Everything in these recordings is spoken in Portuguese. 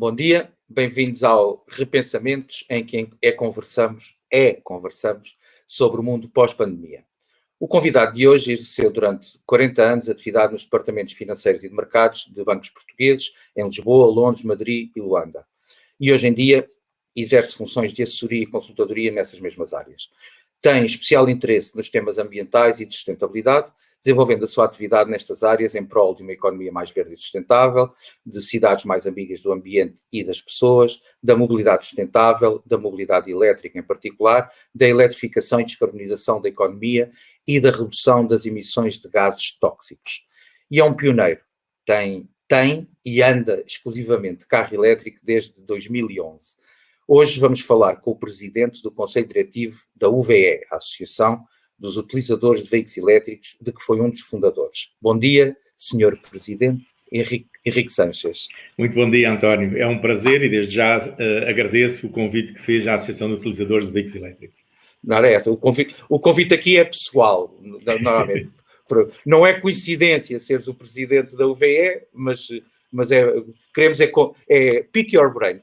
Bom dia, bem-vindos ao Repensamentos, em que conversamos sobre o mundo pós-pandemia. O convidado de hoje exerceu durante 40 anos atividade nos departamentos financeiros e de mercados de bancos portugueses em Lisboa, Londres, Madrid e Luanda. E hoje em dia exerce funções de assessoria e consultadoria nessas mesmas áreas. Tem especial interesse nos temas ambientais e de sustentabilidade, desenvolvendo a sua atividade nestas áreas em prol de uma economia mais verde e sustentável, de cidades mais amigas do ambiente e das pessoas, da mobilidade sustentável, da mobilidade elétrica em particular, da eletrificação e descarbonização da economia e da redução das emissões de gases tóxicos. E é um pioneiro. Tem e anda exclusivamente de carro elétrico desde 2011. Hoje vamos falar com o presidente do Conselho Diretivo da UVE, a Associação dos Utilizadores de Veículos Elétricos, de que foi um dos fundadores. Bom dia, Sr. Presidente Henrique Sanches. Muito bom dia, António. É um prazer e desde já agradeço o convite que fez à Associação de Utilizadores de Veículos Elétricos. Não era essa. O convite aqui é pessoal, normalmente. Não é coincidência seres o presidente da UVE, mas queremos pick your brain,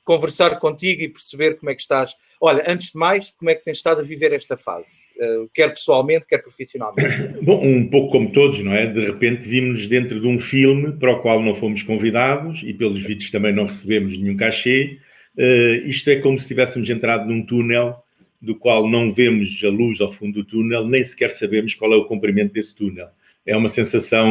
conversar contigo e perceber como é que estás. Olha, antes de mais, como é que tens estado a viver esta fase? Quer pessoalmente, quer profissionalmente? Bom, um pouco como todos, não é? De repente vimos-nos dentro de um filme para o qual não fomos convidados e pelos vistos também não recebemos nenhum cachê. Isto é como se tivéssemos entrado num túnel do qual não vemos a luz ao fundo do túnel, nem sequer sabemos qual é o comprimento desse túnel. É uma sensação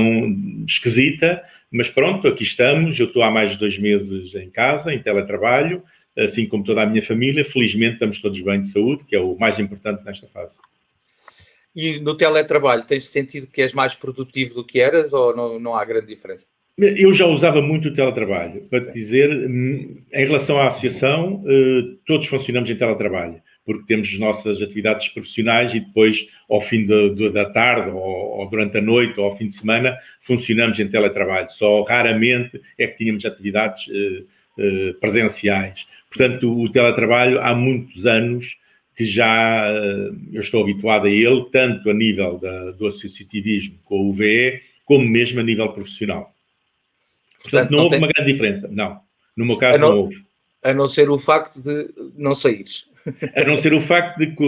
esquisita, mas pronto, aqui estamos. Eu estou há mais de 2 meses em casa, em teletrabalho, assim como toda a minha família. Felizmente estamos todos bem de saúde, que é o mais importante nesta fase. E no teletrabalho, tens sentido que és mais produtivo do que eras ou não há grande diferença? Eu já usava muito o teletrabalho. Para te dizer, em relação à associação, todos funcionamos em teletrabalho, porque temos as nossas atividades profissionais e depois, ao fim da tarde, ou durante a noite, ou ao fim de semana, funcionamos em teletrabalho. Só raramente é que tínhamos atividades presenciais. Portanto, o teletrabalho há muitos anos que já eu estou habituado a ele, tanto a nível do associativismo com a UVE, como mesmo a nível profissional. Portanto, não houve uma grande diferença. Não. No meu caso, não houve. A não ser o facto de não saíres. A não ser o facto de que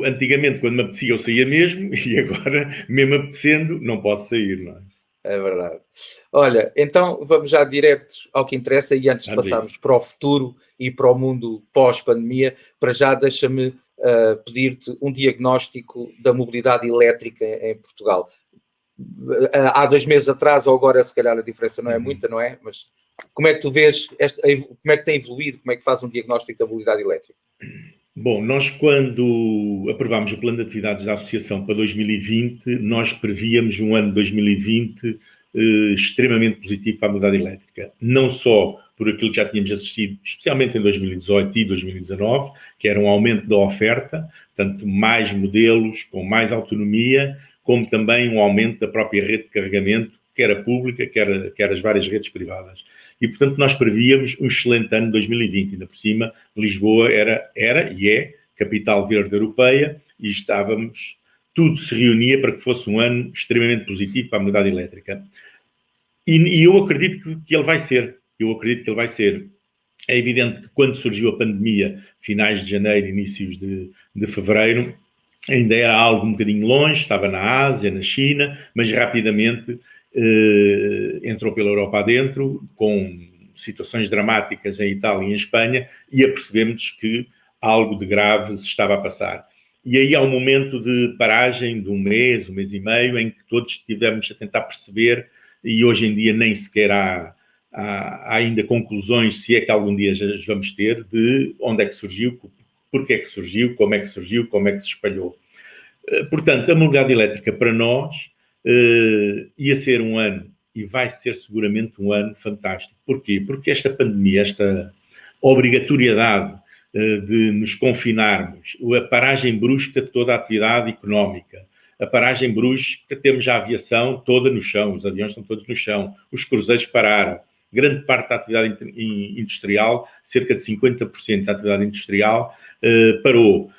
antigamente, quando me apetecia, eu saía mesmo, e agora, mesmo apetecendo, não posso sair, não é? É verdade. Olha, então vamos já direto ao que interessa e antes de passarmos para o futuro e para o mundo pós-pandemia, para já deixa-me pedir-te um diagnóstico da mobilidade elétrica em Portugal. Há 2 meses atrás, ou agora se calhar a diferença não é muita, não é? Mas como é que tu vês, como é que tem evoluído, como é que faz um diagnóstico da mobilidade elétrica? Bom, nós quando aprovámos o plano de atividades da Associação para 2020, nós prevíamos um ano de 2020 extremamente positivo para a mobilidade elétrica. Não só por aquilo que já tínhamos assistido, especialmente em 2018 e 2019, que era um aumento da oferta, portanto, mais modelos, com mais autonomia, como também um aumento da própria rede de carregamento, quer a pública, quer as várias redes privadas. E, portanto, nós prevíamos um excelente ano de 2020. Ainda por cima, Lisboa era e é capital verde europeia e tudo se reunia para que fosse um ano extremamente positivo para a mobilidade elétrica. E eu acredito que ele vai ser. É evidente que quando surgiu a pandemia, finais de janeiro, inícios de fevereiro, ainda era algo um bocadinho longe, estava na Ásia, na China, mas rapidamente entrou pela Europa adentro, com situações dramáticas em Itália e em Espanha, e apercebemos que algo de grave se estava a passar. E aí há um momento de paragem de um mês e meio, em que todos estivemos a tentar perceber, e hoje em dia nem sequer há ainda conclusões, se é que algum dia as vamos ter, de onde é que surgiu, porquê é que surgiu, como é que se espalhou. Portanto, a mobilidade elétrica para nós ia ser um ano, e vai ser seguramente um ano fantástico. Porquê? Porque esta pandemia, esta obrigatoriedade de nos confinarmos, a paragem brusca de toda a atividade económica, a paragem brusca, temos a aviação toda no chão, os aviões estão todos no chão, os cruzeiros pararam, grande parte da atividade industrial, cerca de 50% da atividade industrial, parou.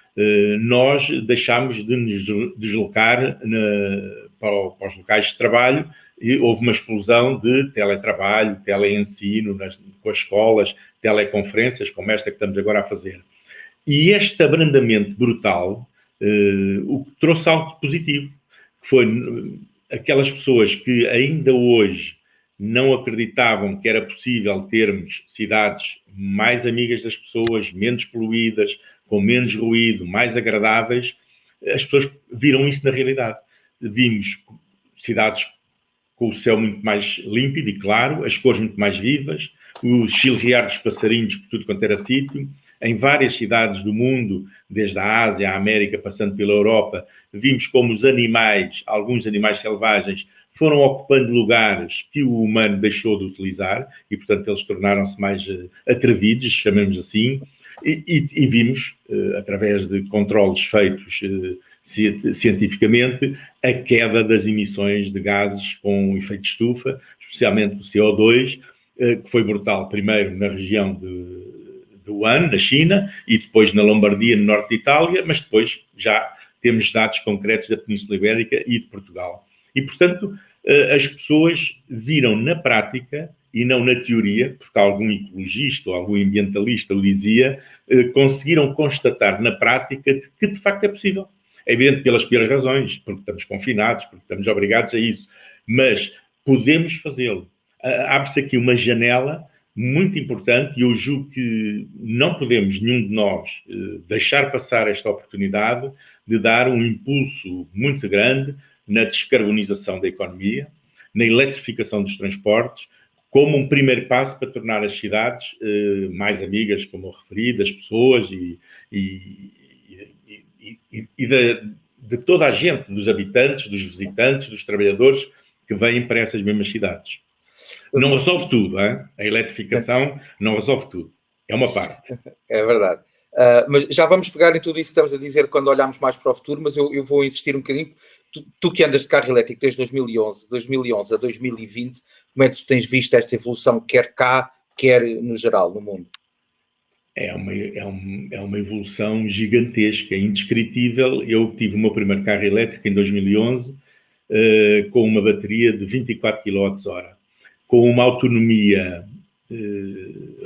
Nós deixámos de nos deslocar para os locais de trabalho E houve uma explosão de teletrabalho, teleensino com as escolas, teleconferências, como esta que estamos agora a fazer. E este abrandamento brutal, o que trouxe algo positivo, que foi aquelas pessoas que ainda hoje não acreditavam que era possível termos cidades mais amigas das pessoas, menos poluídas, com menos ruído, mais agradáveis, as pessoas viram isso na realidade. Vimos cidades com o céu muito mais límpido e claro, as cores muito mais vivas, os chilrear dos passarinhos por tudo quanto era sítio. Em várias cidades do mundo, desde a Ásia, a América, passando pela Europa, vimos como os animais, alguns animais selvagens, foram ocupando lugares que o humano deixou de utilizar e, portanto, eles tornaram-se mais atrevidos, chamemos assim, e vimos, através de controles feitos cientificamente, a queda das emissões de gases com efeito de estufa, especialmente o CO2, que foi brutal, primeiro na região de Wuhan, na China, e depois na Lombardia, no norte de Itália, mas depois já temos dados concretos da Península Ibérica e de Portugal. E, portanto, as pessoas viram na prática, e não na teoria, porque algum ecologista ou algum ambientalista o dizia, conseguiram constatar na prática que de facto é possível. É evidente pelas piores razões, porque estamos confinados, porque estamos obrigados a isso, mas podemos fazê-lo. Abre-se aqui uma janela muito importante e eu julgo que não podemos, nenhum de nós, deixar passar esta oportunidade de dar um impulso muito grande na descarbonização da economia, na eletrificação dos transportes, como um primeiro passo para tornar as cidades mais amigas, como eu referi, das pessoas e de toda a gente, dos habitantes, dos visitantes, dos trabalhadores que vêm para essas mesmas cidades. Não resolve tudo, hein? A eletrificação não resolve tudo. É uma parte. É verdade. Mas já vamos pegar em tudo isso que estamos a dizer quando olharmos mais para o futuro, mas eu vou insistir um bocadinho. Tu que andas de carro elétrico desde 2011 a 2020, como é que tu tens visto esta evolução, quer cá, quer no geral, no mundo? É uma evolução gigantesca, indescritível. Eu tive o meu primeiro carro elétrico em 2011, com uma bateria de 24 kWh, com uma autonomia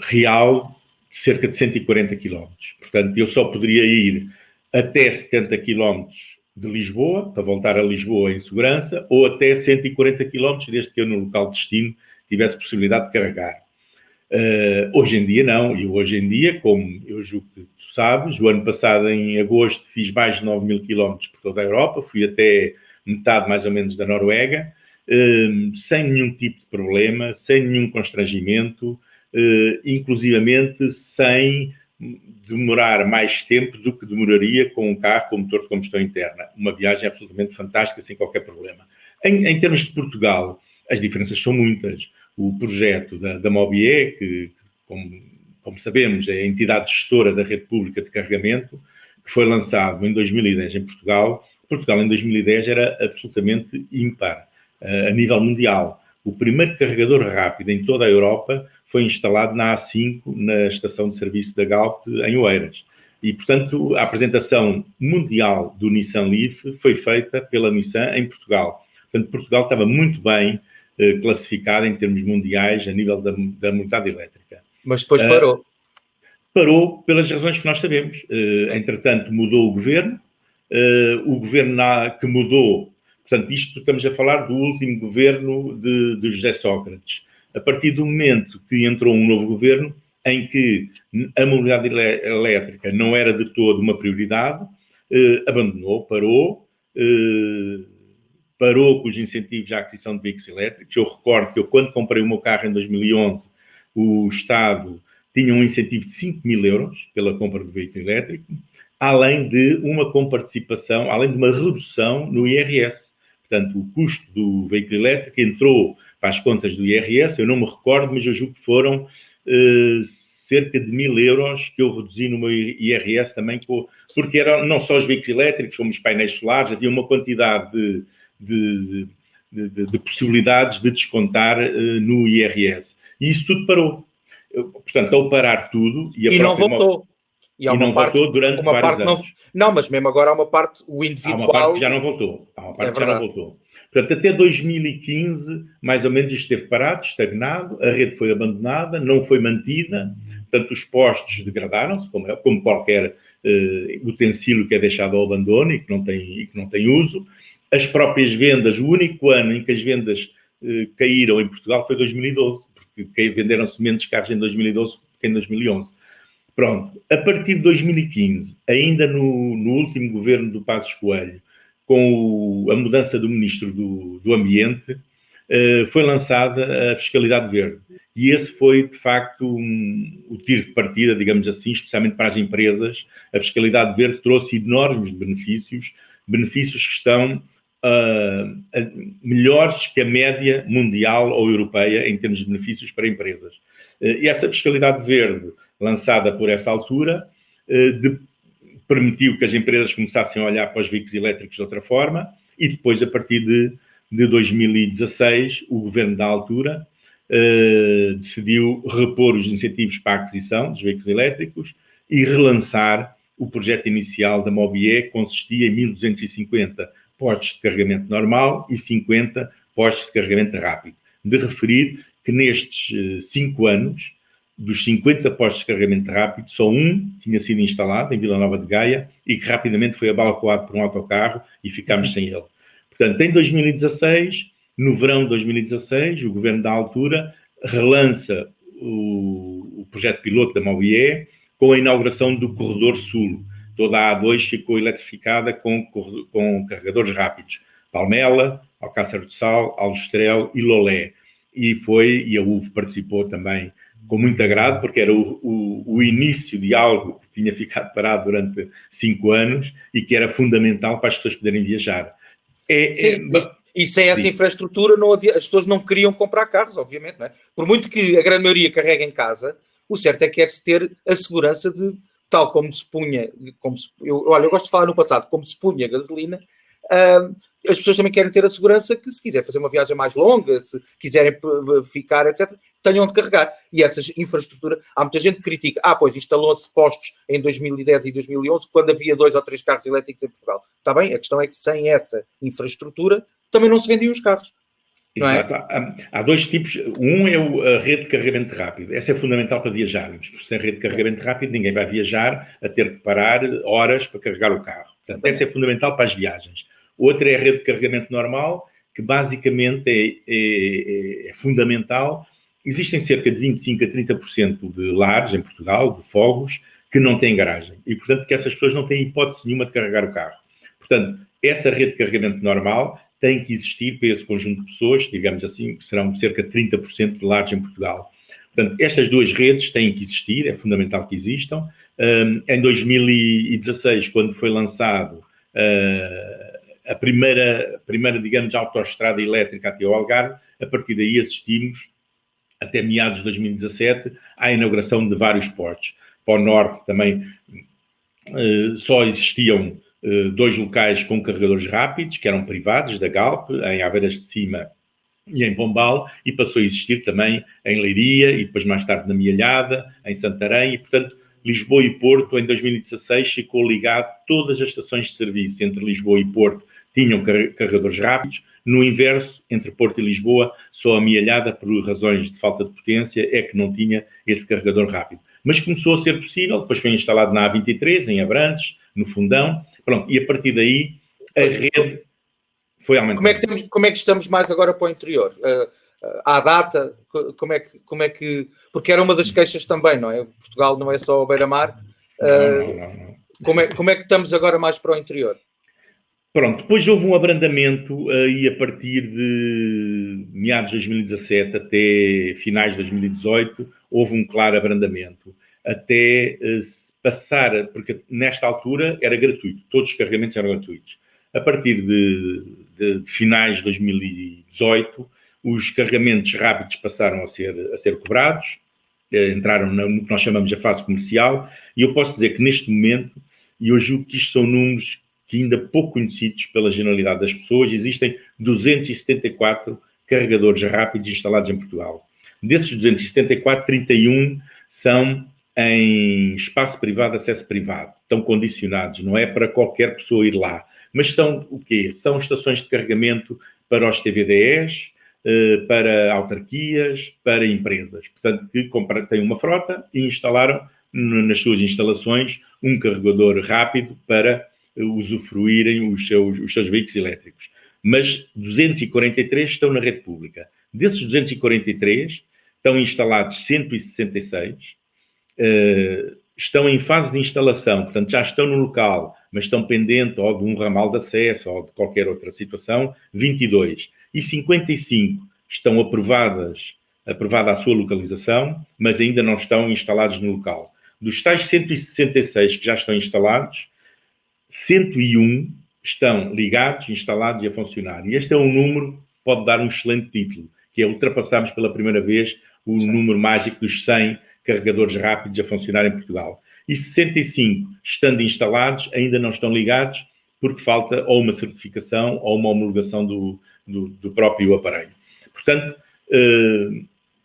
real de cerca de 140 km. Portanto, eu só poderia ir até 70 km de Lisboa, para voltar a Lisboa em segurança, ou até 140 km, desde que eu no local de destino tivesse possibilidade de carregar. Hoje em dia não, e hoje em dia, como eu julgo que tu sabes, o ano passado em agosto fiz mais de 9 mil quilómetros por toda a Europa, fui até metade mais ou menos da Noruega, sem nenhum tipo de problema, sem nenhum constrangimento, inclusivamente sem demorar mais tempo do que demoraria com um carro com motor de combustão interna. Uma viagem absolutamente fantástica, sem qualquer problema. Em termos de Portugal, as diferenças são muitas. O projeto da Mobié, que, como sabemos, é a entidade gestora da rede pública de carregamento, que foi lançado em 2010 em Portugal. Portugal, em 2010, era absolutamente ímpar a nível mundial. O primeiro carregador rápido em toda a Europa foi instalado na A5, na estação de serviço da Galp, em Oeiras. E, portanto, a apresentação mundial do Nissan Leaf foi feita pela Nissan em Portugal. Portanto, Portugal estava muito bem classificado em termos mundiais a nível da mobilidade elétrica. Mas depois parou. Parou pelas razões que nós sabemos. Entretanto, mudou o governo que mudou, portanto, isto estamos a falar do último governo de José Sócrates. A partir do momento que entrou um novo governo, em que a mobilidade elétrica não era de todo uma prioridade, abandonou, parou com os incentivos à aquisição de veículos elétricos. Eu recordo que eu, quando comprei o meu carro em 2011, o Estado tinha um incentivo de 5 mil euros pela compra do veículo elétrico, além de uma comparticipação, além de uma redução no IRS. Portanto, o custo do veículo elétrico entrou para as contas do IRS, eu não me recordo, mas eu julgo que foram cerca de 1.000 euros que eu reduzi no meu IRS também, porque eram não só os veículos elétricos, como os painéis solares, havia uma quantidade de possibilidades de descontar no IRS. E isso tudo parou. Portanto, ao parar tudo... E não voltou. E não voltou durante vários anos. Não, mas mesmo agora há uma parte, o individual... Há uma parte que já não voltou. Portanto, até 2015, mais ou menos, isto esteve parado, estagnado, a rede foi abandonada, não foi mantida, portanto, os postos degradaram-se, como qualquer utensílio que é deixado ao abandono e que não tem uso. As próprias vendas, o único ano em que as vendas caíram em Portugal foi 2012, porque venderam-se menos carros em 2012 que em 2011. Pronto, a partir de 2015, ainda no último governo do Passos Coelho, com a mudança do Ministro do Ambiente, foi lançada a Fiscalidade Verde. E esse foi, de facto, o tiro de partida, digamos assim, especialmente para as empresas. A Fiscalidade Verde trouxe enormes benefícios que estão melhores que a média mundial ou europeia em termos de benefícios para empresas. E essa Fiscalidade Verde, lançada por essa altura, permitiu que as empresas começassem a olhar para os veículos elétricos de outra forma e depois, a partir de 2016, o governo da altura decidiu repor os incentivos para a aquisição dos veículos elétricos e relançar o projeto inicial da Mobié, que consistia em 1.250 postos de carregamento normal e 50 postos de carregamento rápido. De referir que nestes 5 anos, dos 50 postos de carregamento rápido, só um tinha sido instalado em Vila Nova de Gaia e que rapidamente foi abalroado por um autocarro e ficámos sem ele. Portanto, em 2016, no verão de 2016, o governo da altura relança o projeto piloto da Mobié com a inauguração do Corredor Sul. Toda a A2 ficou eletrificada com carregadores rápidos. Palmela, Alcácer do Sal, Aljustrel e Lolé. E a UV participou também com muito agrado, porque era o início de algo que tinha ficado parado durante 5 anos e que era fundamental para as pessoas poderem viajar. E sem essa infraestrutura as pessoas não queriam comprar carros, obviamente, não é? Por muito que a grande maioria carregue em casa, o certo é que quer-se ter a segurança de, tal como se punha, eu gosto de falar no passado, como se punha gasolina, as pessoas também querem ter a segurança que, se quiser fazer uma viagem mais longa, se quiserem ficar, etc., tenham de carregar. E essa infraestrutura, há muita gente que critica, pois instalou-se postos em 2010 e 2011, quando havia 2 ou 3 carros elétricos em Portugal. Está bem? A questão é que sem essa infraestrutura também não se vendiam os carros. Não é? Exato. Há 2 tipos. Um é a rede de carregamento rápido. Essa é fundamental para viajarmos. Sem rede de carregamento rápido, ninguém vai viajar a ter que parar horas para carregar o carro. Portanto, essa é fundamental para as viagens. Outra é a rede de carregamento normal, que basicamente é fundamental. Existem cerca de 25% a 30% de lares em Portugal, de fogos, que não têm garagem. E, portanto, que essas pessoas não têm hipótese nenhuma de carregar o carro. Portanto, essa rede de carregamento normal tem que existir para esse conjunto de pessoas, digamos assim, que serão cerca de 30% de lares em Portugal. Portanto, estas 2 redes têm que existir, é fundamental que existam. Em 2016, quando foi lançado a primeira, digamos, autoestrada elétrica até ao Algarve, a partir daí assistimos, até meados de 2017, à inauguração de vários portos. Para o norte também só existiam 2 locais com carregadores rápidos, que eram privados, da Galp, em Aveiras de Cima e em Pombal, e passou a existir também em Leiria, e depois mais tarde na Mialhada, em Santarém, e portanto Lisboa e Porto, em 2016, ficou ligado, todas as estações de serviço entre Lisboa e Porto tinham carregadores rápidos. No inverso, entre Porto e Lisboa, só a Mialhada, por razões de falta de potência, é que não tinha esse carregador rápido. Mas começou a ser possível, depois foi instalado na A23, em Abrantes, no Fundão, pronto, e a partir daí a rede foi aumentando. Como é que estamos mais agora para o interior? À data, como é que... Porque era uma das queixas também, não é? Portugal não é só o beira-mar. Não. Como é que estamos agora mais para o interior? Pronto, depois houve um abrandamento e a partir de meados de 2017 até finais de 2018 houve um claro abrandamento até passar, porque nesta altura era gratuito, todos os carregamentos eram gratuitos. A partir de finais de 2018 os carregamentos rápidos passaram a ser cobrados, entraram no que nós chamamos de fase comercial, e eu posso dizer que neste momento, e eu julgo que isto são números que ainda pouco conhecidos pela generalidade das pessoas, existem 274 carregadores rápidos instalados em Portugal. Desses 274, 31 são em espaço privado, acesso privado. Estão condicionados, não é para qualquer pessoa ir lá. Mas são o quê? São estações de carregamento para os TVDEs, para autarquias, para empresas. Portanto, que têm uma frota e instalaram nas suas instalações um carregador rápido para usufruírem os seus veículos elétricos. Mas 243 estão na rede pública. Desses 243, estão instalados 166, estão em fase de instalação, portanto já estão no local, mas estão pendentes ou de um ramal de acesso ou de qualquer outra situação, 22. E 55 estão aprovada a sua localização, mas ainda não estão instalados no local. Dos tais 166 que já estão instalados, 101 estão ligados, instalados e a funcionar. E este é um número que pode dar um excelente título, que é ultrapassarmos pela primeira vez o número mágico dos 100 carregadores rápidos a funcionar em Portugal. E 65, estando instalados, ainda não estão ligados, porque falta ou uma certificação ou uma homologação do próprio aparelho. Portanto,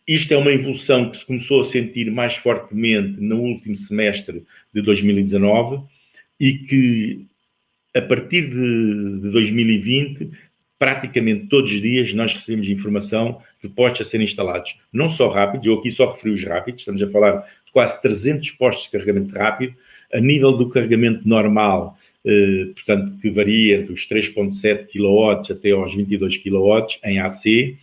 isto é uma evolução que se começou a sentir mais fortemente no último semestre de 2019 e que, a partir de 2020, praticamente todos os dias nós recebemos informação de postos a serem instalados. Não só rápidos, eu aqui só referi os rápidos, estamos a falar de quase 300 postos de carregamento rápido, a nível do carregamento normal, portanto, que varia dos 3.7 kW até aos 22 kW em AC,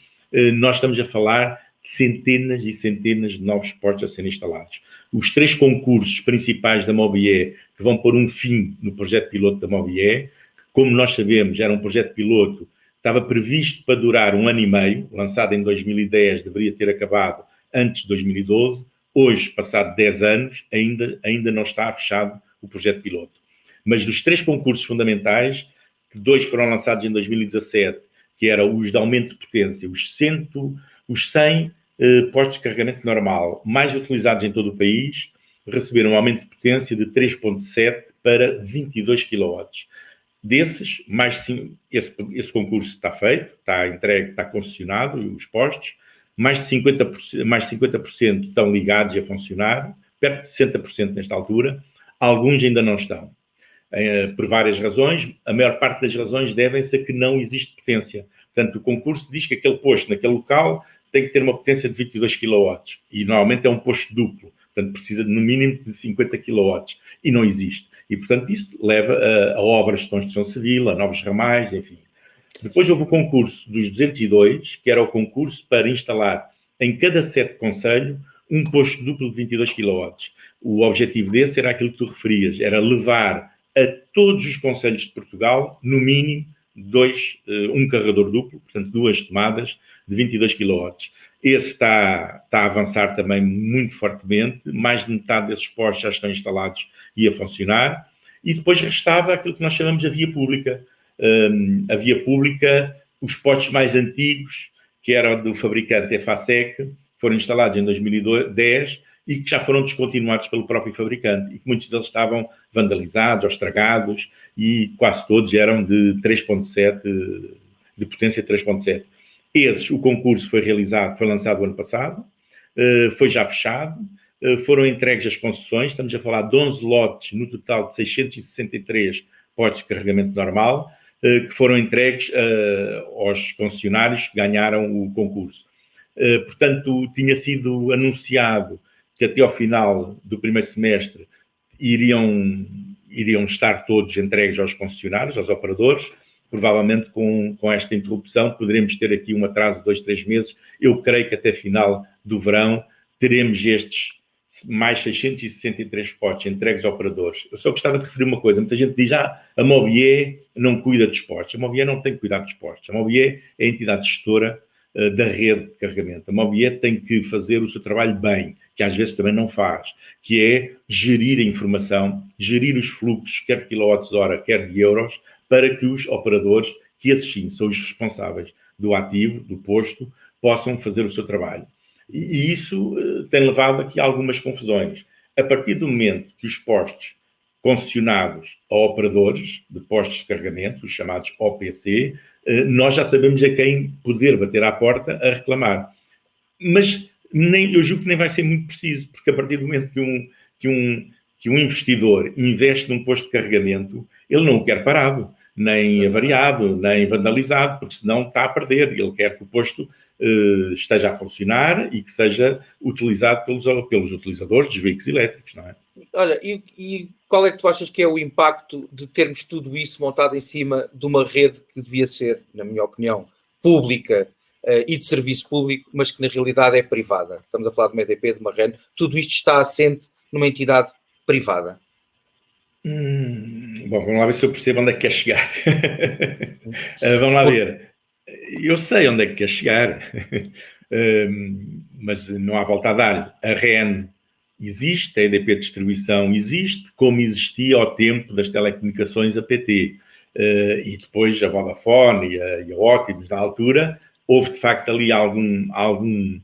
nós estamos a falar de centenas e centenas de novos postos a serem instalados. Os 3 concursos principais da Mobié, que vão pôr um fim no projeto piloto da Mobié, como nós sabemos, era um projeto piloto, estava previsto para durar 1 ano e meio, lançado em 2010, deveria ter acabado antes de 2012. Hoje, passado 10 anos, ainda não está fechado o projeto piloto. Mas dos 3 concursos fundamentais, 2 foram lançados em 2017, que eram os de aumento de potência, os 100 postos de carregamento normal, mais utilizados em todo o país, receberam um aumento de potência de 3.7 para 22 kW. Desses, esse concurso está feito, está entregue, está concessionado, os postos, mais de 50% estão ligados e a funcionar, perto de 60% nesta altura, alguns ainda não estão. Por várias razões, a maior parte das razões devem-se a que não existe potência. Portanto, o concurso diz que aquele posto, naquele local, tem que ter uma potência de 22 kW, e normalmente é um posto duplo, portanto precisa no mínimo de 50 kW, e não existe. E, portanto, isso leva a obras de construção civil, a novos ramais, enfim. Depois houve o concurso dos 202, que era o concurso para instalar em cada sede de concelho um posto duplo de 22 kW. O objetivo desse era aquilo que tu referias, era levar a todos os concelhos de Portugal, no mínimo, um carregador duplo, portanto, 2 tomadas de 22 kW. Esse está a avançar também muito fortemente, mais de metade desses postos já estão instalados e a funcionar, e depois restava aquilo que nós chamamos de via pública. A via pública, os postos mais antigos, que eram do fabricante EFASEC, foram instalados em 2010 e que já foram descontinuados pelo próprio fabricante, e que muitos deles estavam vandalizados ou estragados, e quase todos eram de 3.7, de potência 3.7. O concurso foi lançado o ano passado, foi já fechado, foram entregues as concessões, estamos a falar de 11 lotes, no total de 663 postos de carregamento normal, que foram entregues aos concessionários que ganharam o concurso. Portanto, tinha sido anunciado que até ao final do primeiro semestre iriam estar todos entregues aos concessionários, aos operadores. Provavelmente com esta interrupção poderemos ter aqui um atraso de 2, 3 meses. Eu creio que até final do verão teremos estes mais 663 postos entregues a operadores. Eu só gostava de referir uma coisa. Muita gente diz, a Mobié não cuida dos postos. A Mobié não tem que cuidar dos postos. A Mobié é a entidade gestora da rede de carregamento. A Mobié tem que fazer o seu trabalho bem, que às vezes também não faz, que é gerir a informação, gerir os fluxos, quer de quilowatts-hora, quer de euros, para que os operadores, que esses sim são os responsáveis do ativo, do posto, possam fazer o seu trabalho. E isso tem levado aqui a algumas confusões. A partir do momento que os postos concessionados a operadores de postos de carregamento, os chamados OPC, nós já sabemos a quem poder bater à porta a reclamar. Mas eu julgo que nem vai ser muito preciso, porque a partir do momento que um investidor investe num posto de carregamento, ele não o quer parado. nem avariado, nem vandalizado, porque senão está a perder. Ele quer que o posto esteja a funcionar e que seja utilizado pelos utilizadores dos veículos elétricos, não é? Olha, e qual é que tu achas que é o impacto de termos tudo isso montado em cima de uma rede que devia ser, na minha opinião, pública e de serviço público, mas que na realidade é privada? Estamos a falar de uma EDP, de uma REN. Tudo isto está assente numa entidade privada. Bom, vamos lá ver se eu percebo onde é que quer chegar. Vamos lá ver. Eu sei onde é que quer chegar, mas não há volta a dar. A REN existe, a EDP de distribuição existe, como existia ao tempo das telecomunicações a PT. E depois a Vodafone e a Ótimos na altura, houve de facto ali alguns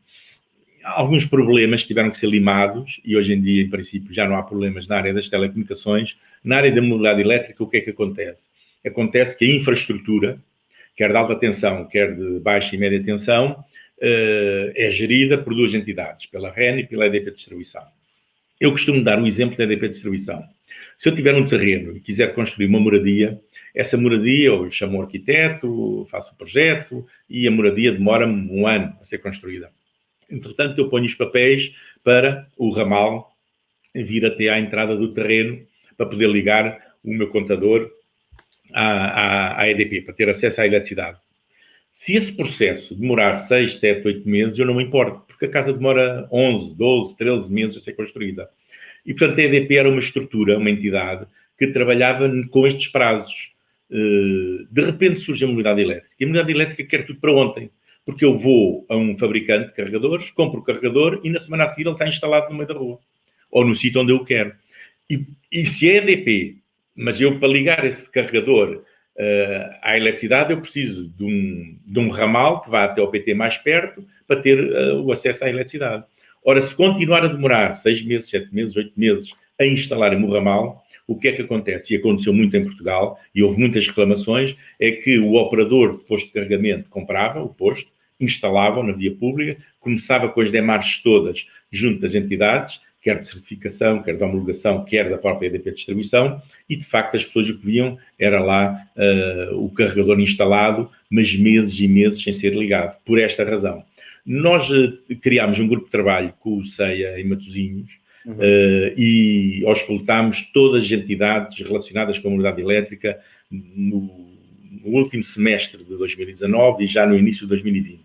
problemas que tiveram que ser limados e hoje em dia, em princípio, já não há problemas na área das telecomunicações. Na área da mobilidade elétrica, o que é que acontece? Acontece que a infraestrutura, quer de alta tensão, quer de baixa e média tensão, é gerida por duas entidades, pela REN e pela EDP de distribuição. Eu costumo dar um exemplo da EDP de distribuição. Se eu tiver um terreno e quiser construir uma moradia, essa moradia, eu chamo o arquiteto, faço o projeto e a moradia demora-me 1 ano a ser construída. Entretanto, eu ponho os papéis para o ramal vir até à entrada do terreno para poder ligar o meu contador à EDP, para ter acesso à eletricidade. Se esse processo demorar 6, 7, 8 meses, eu não me importo, porque a casa demora 11, 12, 13 meses a ser construída. E, portanto, a EDP era uma estrutura, uma entidade, que trabalhava com estes prazos. De repente surge a mobilidade elétrica. E a mobilidade elétrica quer tudo para ontem. Porque eu vou a um fabricante de carregadores, compro o carregador e na semana a seguir ele está instalado no meio da rua. Ou no sítio onde eu quero. E se é EDP, mas eu para ligar esse carregador à eletricidade eu preciso de um ramal que vá até ao PT mais perto para ter o acesso à eletricidade. Ora, se continuar a demorar 6 meses, 7 meses, 8 meses a instalarem o ramal, o que é que acontece? E aconteceu muito em Portugal, e houve muitas reclamações, é que o operador de posto de carregamento comprava o posto, instalava na via pública, começava com as demarches todas junto das entidades, quer de certificação, quer de homologação, quer da própria EDP de distribuição, e de facto as pessoas o que viam era lá o carregador instalado, mas meses e meses sem ser ligado, por esta razão. Nós criámos um grupo de trabalho com o CEIA em Matosinhos e auscultámos todas as entidades relacionadas com a mobilidade elétrica no último semestre de 2019 e já no início de 2020,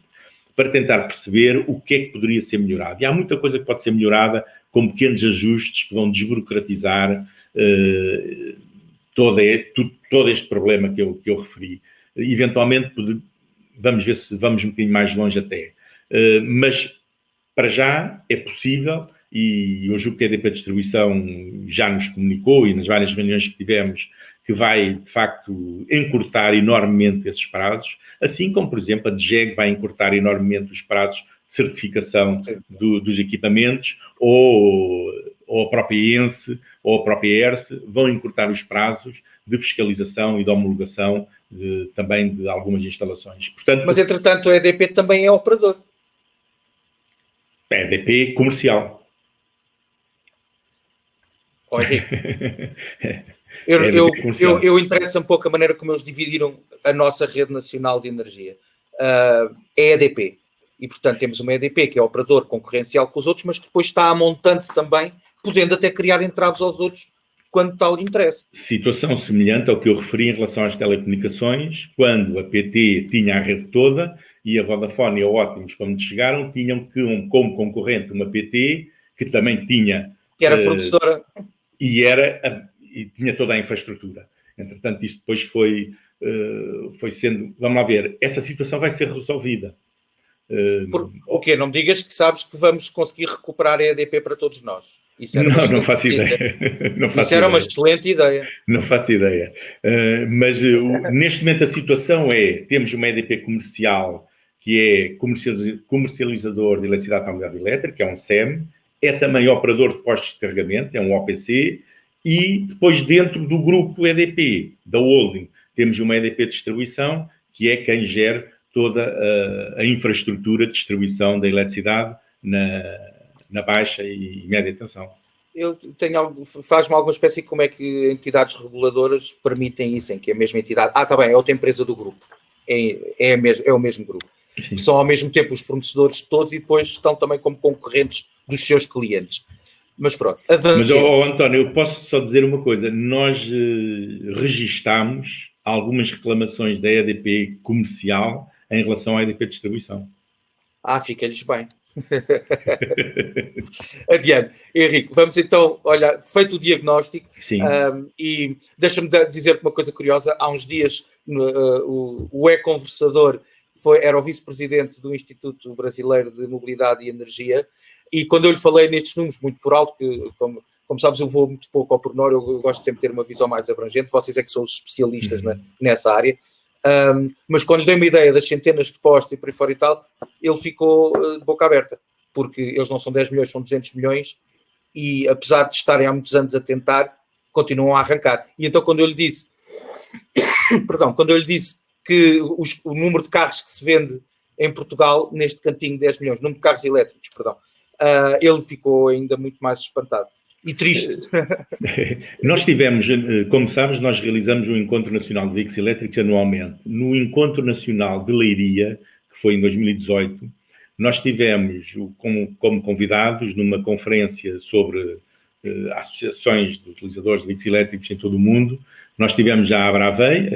para tentar perceber o que é que poderia ser melhorado. E há muita coisa que pode ser melhorada com pequenos ajustes que vão desburocratizar todo este problema que eu referi. Eventualmente, vamos ver se vamos um bocadinho mais longe até. Mas, para já, é possível, e eu julgo que a EDP Distribuição já nos comunicou, e nas várias reuniões que tivemos, que vai, de facto, encurtar enormemente esses prazos, assim como, por exemplo, a DGEG vai encurtar enormemente os prazos de certificação dos equipamentos, ou a própria ENSE, ou a própria ERSE, vão encurtar os prazos de fiscalização e de homologação também de algumas instalações. Portanto, mas, entretanto, a EDP também é operador. É EDP comercial. Oh, Henrique. Eu interessa um pouco a maneira como eles dividiram a nossa rede nacional de energia. É a EDP. E, portanto, temos uma EDP que é operador concorrencial com os outros, mas que depois está a montante também, podendo até criar entraves aos outros quando tal lhe interessa. Situação semelhante ao que eu referi em relação às telecomunicações, quando a PT tinha a rede toda e a Vodafone e a Ótimos, quando chegaram, tinham como concorrente uma PT que também tinha... Que era fornecedora. E tinha toda a infraestrutura. Entretanto, isso depois foi sendo... Vamos lá ver, essa situação vai ser resolvida. O quê? Não me digas que sabes que vamos conseguir recuperar a EDP para todos nós. Isso era não faço ideia. Isso era uma excelente ideia. Não faço ideia. Mas neste momento a situação temos uma EDP comercial que é comercializador de eletricidade para a mobilidade elétrica, é um SEM, é também operador de postos de carregamento, é um OPC, e depois dentro do grupo EDP, da holding, temos uma EDP de distribuição, que é quem gera toda a infraestrutura de distribuição da eletricidade na baixa e média tensão. faz-me alguma espécie de como é que entidades reguladoras permitem isso, em que a mesma entidade... está bem, é outra empresa do grupo. É o mesmo grupo. Sim. São ao mesmo tempo os fornecedores todos e depois estão também como concorrentes dos seus clientes. Mas pronto, avancemos. Mas, António, eu posso só dizer uma coisa. Nós registámos algumas reclamações da EDP comercial em relação à EDP distribuição. Fica-lhes bem. Adiante. Henrique, vamos então, olha, feito o diagnóstico, e deixa-me dizer-te uma coisa curiosa. Há uns dias o E-Conversador era o vice-presidente do Instituto Brasileiro de Mobilidade e Energia, e quando eu lhe falei nestes números, muito por alto, que como sabes eu vou muito pouco ao pormenor, eu gosto sempre de ter uma visão mais abrangente, vocês é que são os especialistas nessa área. Mas quando lhe dei uma ideia das centenas de postos e por aí fora e tal, ele ficou de boca aberta, porque eles não são 10 milhões, são 200 milhões, e apesar de estarem há muitos anos a tentar, continuam a arrancar. E então quando eu lhe disse que o número de carros que se vende em Portugal, neste cantinho de 10 milhões, número de carros elétricos, ele ficou ainda muito mais espantado. E triste. Nós tivemos, como sabes, nós realizamos um Encontro Nacional de Veículos Elétricos anualmente. No Encontro Nacional de Leiria, que foi em 2018, nós tivemos como convidados numa conferência sobre associações de utilizadores de veículos elétricos em todo o mundo. Nós tivemos a Abravei,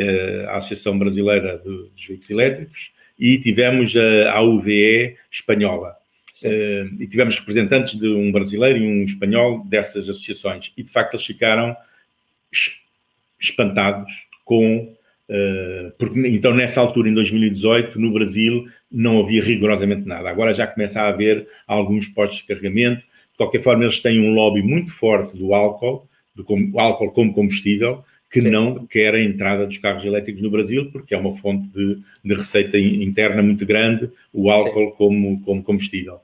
a Associação Brasileira dos Veículos Elétricos, e tivemos a UVE espanhola. E tivemos representantes de um brasileiro e um espanhol dessas associações. E, de facto, eles ficaram espantados porque, então, nessa altura, em 2018, no Brasil, não havia rigorosamente nada. Agora já começa a haver alguns postos de carregamento. De qualquer forma, eles têm um lobby muito forte do álcool como combustível, que não quer a entrada dos carros elétricos no Brasil, porque é uma fonte de receita interna muito grande, o álcool como combustível.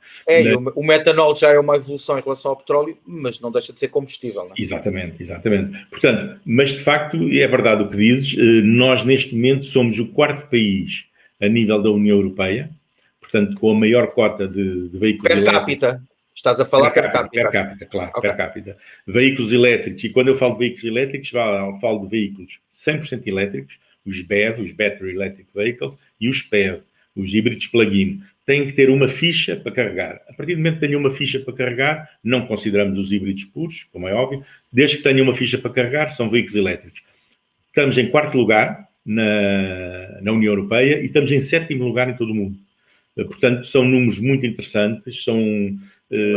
O metanol já é uma evolução em relação ao petróleo, mas não deixa de ser combustível, não é? Exatamente. Portanto, mas de facto, é verdade o que dizes, nós neste momento somos o 4º país a nível da União Europeia, portanto, com a maior cota de veículos elétricos. Per capita. Estás a falar per capita. Per capita, claro, okay. Per capita. Veículos elétricos, e quando eu falo de veículos elétricos, falo de veículos 100% elétricos, os BEV, os Battery Electric Vehicles, e os PEV, os híbridos plug-in. Têm que ter uma ficha para carregar. A partir do momento que tenham uma ficha para carregar, não consideramos os híbridos puros, como é óbvio, desde que tenham uma ficha para carregar, são veículos elétricos. Estamos em 4º lugar na União Europeia e estamos em 7º lugar em todo o mundo. Portanto, são números muito interessantes,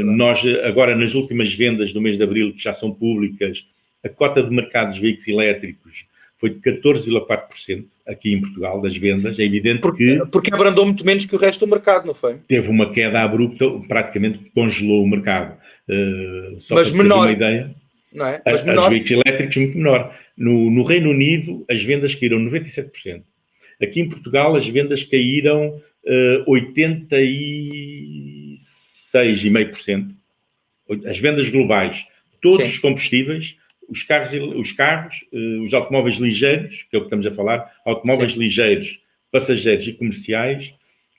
nós, agora, nas últimas vendas do mês de abril, que já são públicas, a cota de mercado dos veículos elétricos foi de 14,4% aqui em Portugal, das vendas. É evidente porque abrandou muito menos que o resto do mercado, não foi? Teve uma queda abrupta, praticamente congelou o mercado. Só mas para menor, ter uma ideia, não é? Mas menor. Os veículos elétricos muito menor. No Reino Unido, as vendas caíram 97%. Aqui em Portugal, as vendas caíram 86,5%. As vendas globais, todos os combustíveis, os carros, os automóveis ligeiros, que é o que estamos a falar, automóveis ligeiros, passageiros e comerciais,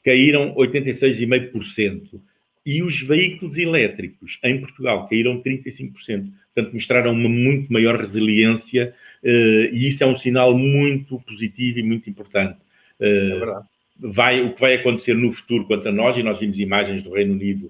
caíram 86,5%. E os veículos elétricos em Portugal caíram 35%. Portanto, mostraram uma muito maior resiliência e isso é um sinal muito positivo e muito importante. É verdade. O que vai acontecer no futuro quanto a nós, e nós vimos imagens do Reino Unido,